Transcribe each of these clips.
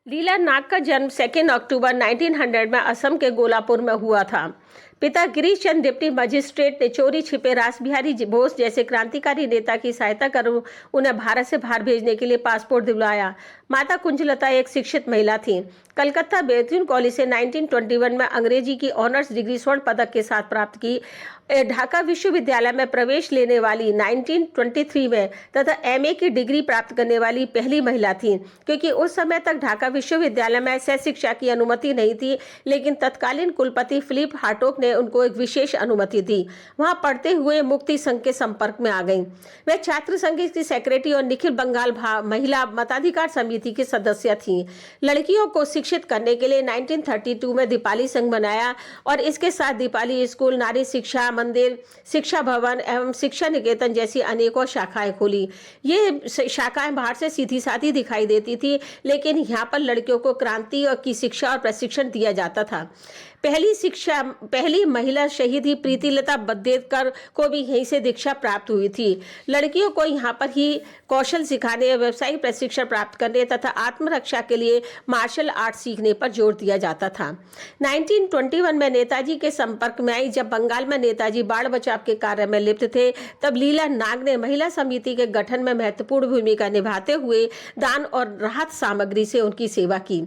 लीला नाग का जन्म 2 अक्टूबर 1900 में असम के गोलापुर में हुआ था। पिता गिरीश चंद डिप्टी मजिस्ट्रेट ने चोरी छिपे रास बिहारी बोस जैसे क्रांतिकारी नेता की सहायता कर उन्हें भारत से बाहर भेजने के लिए पासपोर्ट दिलवाया। माता कुंजलता एक शिक्षित महिला थी। कलकत्ता बेथुन कॉलेज से 1921 में अंग्रेजी की ऑनर्स डिग्री स्वर्ण पदक के साथ प्राप्त की। ढाका विश्वविद्यालय में प्रवेश लेने वाली 1923 में तथा एमए की डिग्री प्राप्त करने वाली पहली महिला थी, क्योंकि उस समय तक ढाका विश्वविद्यालय में सहशिक्षा की अनुमति नहीं थी, लेकिन तत्कालीन कुलपति फिलिप हार्टोग ने उनको एक विशेष अनुमति दी। वहां पढ़ते हुए मुक्ति संघ के संपर्क में आ गई। वह छात्र संघ की सेक्रेटरी और निखिल बंगाल महिला मताधिकार समिति की सदस्य थी। लड़कियों को शिक्षित करने के लिए 1932 में दीपाली संघ बनाया और इसके साथ दीपाली स्कूल, नारी शिक्षा मंदिर, शिक्षा भवन एवं शिक्षा निकेतन जैसी अनेकों शाखाएं खोली। ये शाखाएं बाहर से सीधी साधी दिखाई देती थी, लेकिन यहाँ पर लड़कियों को क्रांति और की शिक्षा और प्रशिक्षण दिया जाता था। पहली महिला शहीद ही प्रीतिलता बद्देकर को भी यहीं से दीक्षा प्राप्त हुई थी। लड़कियों को यहाँ पर ही कौशल सिखाने, व्यावसायिक प्रशिक्षण प्राप्त करने तथा आत्मरक्षा के लिए मार्शल आर्ट सीखने पर जोर दिया जाता था। 1921 में नेताजी के संपर्क में आई। जब बंगाल में नेताजी बाढ़ बचाव के कार्य में लिप्त थे, तब लीला नाग ने महिला समिति के गठन में महत्वपूर्ण भूमिका निभाते हुए दान और राहत सामग्री से उनकी सेवा की।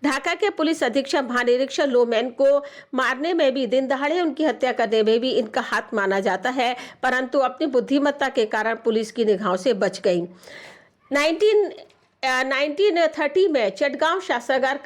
ढाका के पुलिस अधीक्षक महानिरीक्षक लोमैन को मारने में भी, दिन दहाड़े उनकी हत्या करने में भी इनका हाथ माना जाता है, परंतु अपनी बुद्धिमत्ता के कारण पुलिस की निगाहों से बच गई। 1930 में चटगांव शस्त्रागार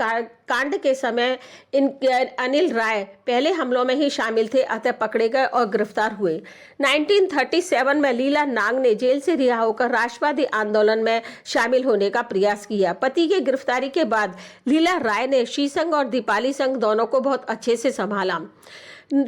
कांड के समय अनिल राय पहले हमलों में ही शामिल थे, अतः पकड़े गए और गिरफ्तार हुए। 1937 में लीला नाग ने जेल से रिहा होकर राष्ट्रवादी आंदोलन में शामिल होने का प्रयास किया। पति की गिरफ्तारी के बाद लीला राय ने शी संघ और दीपाली संघ दोनों को बहुत अच्छे से संभाला।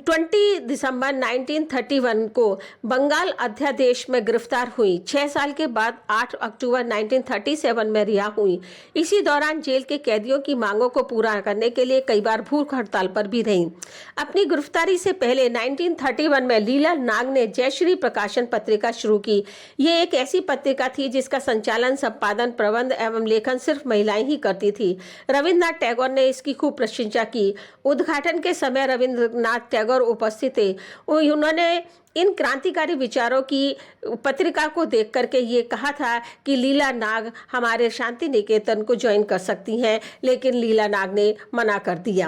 20 दिसंबर 1931 को बंगाल अध्यादेश में गिरफ्तार हुई। 6 साल के बाद 8 अक्टूबर 1937 में रिहा हुई। इसी दौरान जेल के कैदियों की मांगों को पूरा करने के लिए कई बार भूख हड़ताल पर भी रहीं। अपनी गिरफ्तारी से पहले 1931 में लीला नाग ने जयश्री प्रकाशन पत्रिका शुरू की। ये एक ऐसी पत्रिका थी जिसका संचालन, संपादन, प्रबंध एवं लेखन सिर्फ महिलाएं ही करती थी। रविन्द्रनाथ टैगोर ने इसकी खूब प्रशंसा की। उद्घाटन के समय रविन्द्रनाथ टैगोर उपस्थित थे। उन्होंने इन क्रांतिकारी विचारों की पत्रिका को देख करके ये कहा था कि लीला नाग हमारे शांति निकेतन को ज्वाइन कर सकती हैं, लेकिन लीला नाग ने मना कर दिया।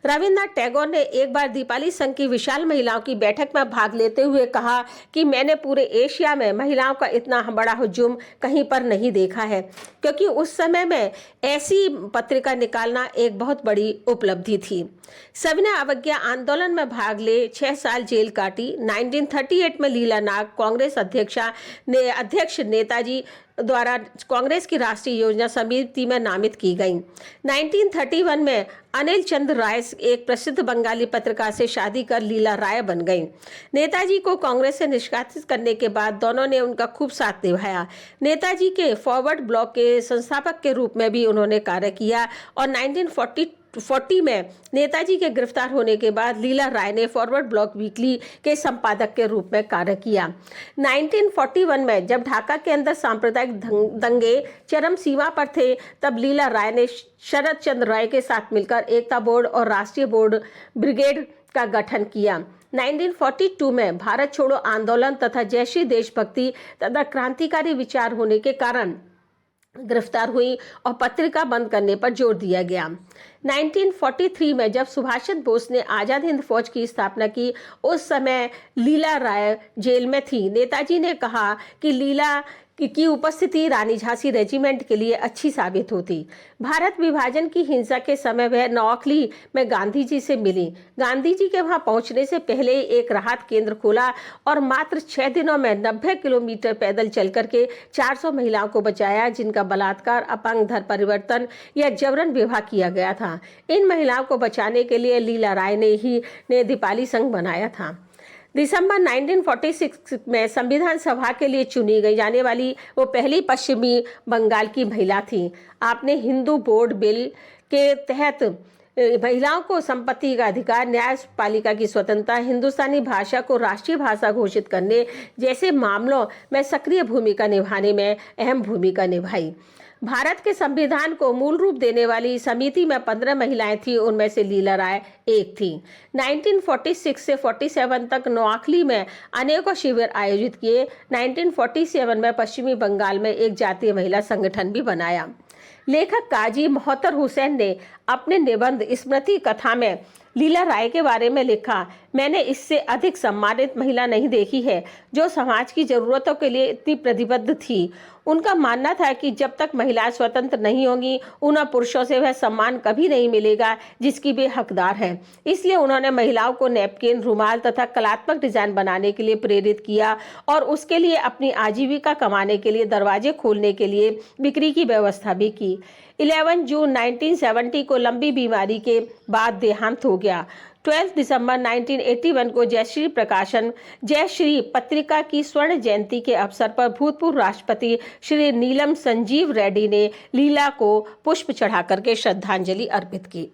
रविन्द्रनाथ टैगोर ने एक बार दीपाली संघ की विशाल महिलाओं की बैठक में भाग लेते हुए कहा कि मैंने पूरे एशिया में महिलाओं का इतना बड़ा हुजूम कहीं पर नहीं देखा है, क्योंकि उस समय में ऐसी पत्रिका निकालना एक बहुत बड़ी उपलब्धि थी। सविनय अवज्ञा आंदोलन में भाग ले 6 साल जेल काटी। 1938 में लीला नाग कांग्रेस अध्यक्ष नेताजी द्वारा कांग्रेस की राष्ट्रीय योजना समिति में नामित की गई। 1931 में अनिल चंद्र राय एक प्रसिद्ध बंगाली पत्रकार से शादी कर लीला राय बन गई। नेताजी को कांग्रेस से निष्कासित करने के बाद दोनों ने उनका खूब साथ निभाया। नेताजी के फॉरवर्ड ब्लॉक के संस्थापक के रूप में भी उन्होंने कार्य किया और 1940 में नेताजी के गिरफ्तार होने के बाद लीला राय ने फॉरवर्ड ब्लॉक वीकली के संपादक के रूप में कार्य किया। 1941 में जब ढाका के अंदर सांप्रदायिक दंगे चरम सीमा पर थे, तब लीला राय ने शरद चंद्र राय के साथ मिलकर एकता बोर्ड और राष्ट्रीय बोर्ड ब्रिगेड का गठन किया। 1942 में भारत छोड़ो आंदोलन तथा जयश्री देशभक्ति तथा क्रांतिकारी विचार होने के कारण गिरफ्तार हुई और पत्रिका बंद करने पर जोर दिया गया। 1943 में जब सुभाष चंद्र बोस ने आजाद हिंद फौज की स्थापना की, उस समय लीला राय जेल में थी। नेताजी ने कहा कि लीला की उपस्थिति रानी झांसी रेजिमेंट के लिए अच्छी साबित होती। भारत विभाजन की हिंसा के समय वह नौखली में गांधी जी से मिली। गांधी जी के वहां पहुंचने से पहले एक राहत केंद्र खोला और मात्र 6 दिनों में 90 किलोमीटर पैदल चल करके 400 महिलाओं को बचाया, जिनका बलात्कार, अपंग, धर्म परिवर्तन या जबरन विवाह किया गया था। इन महिलाओं को बचाने के लिए लीला राय ने दीपाली संघ बनाया था। दिसंबर 1946 में संविधान सभा के लिए चुनी गई जाने वाली वो पहली पश्चिमी बंगाल की महिला थी। आपने हिंदू बोर्ड बिल के तहत महिलाओं को संपत्ति का अधिकार, न्यायपालिका की स्वतंत्रता, हिंदुस्तानी भाषा को राष्ट्रीय भाषा घोषित करने जैसे मामलों में सक्रिय भूमिका निभाने में अहम भूमिका निभाई। भारत के संविधान को मूल रूप देने वाली समिति में 15 महिलाएं थीं, उनमें से लीला राय एक थी। 1946 से 47 तक नोआखली में अनेकों शिविर आयोजित किए। 1947 में पश्चिमी बंगाल में एक जातीय महिला संगठन भी बनाया। लेखक काजी मोहतर हुसैन ने अपने निबंध स्मृति कथा में लीला राय के बारे में लिखा, मैंने इससे अधिक सम्मानित महिला नहीं देखी है जो समाज की जरूरतों के लिए इतनी प्रतिबद्ध थी। उनका मानना था कि जब तक महिलाएं स्वतंत्र नहीं होंगी उन्हें पुरुषों से वह सम्मान कभी नहीं मिलेगा जिसकी वे हकदार हैं। इसलिए उन्होंने महिलाओं को नैपकिन, रुमाल तथा कलात्मक डिजाइन बनाने के लिए प्रेरित किया और उसके लिए अपनी आजीविका कमाने के लिए दरवाजे खोलने के लिए बिक्री की व्यवस्था भी की। 11 जून 1970 को लंबी बीमारी के बाद देहांत हो गया। 12 दिसंबर 1981 को जयश्री प्रकाशन जयश्री पत्रिका की स्वर्ण जयंती के अवसर पर भूतपूर्व राष्ट्रपति श्री नीलम संजीव रेड्डी ने लीला को पुष्प चढ़ाकर के श्रद्धांजलि अर्पित की।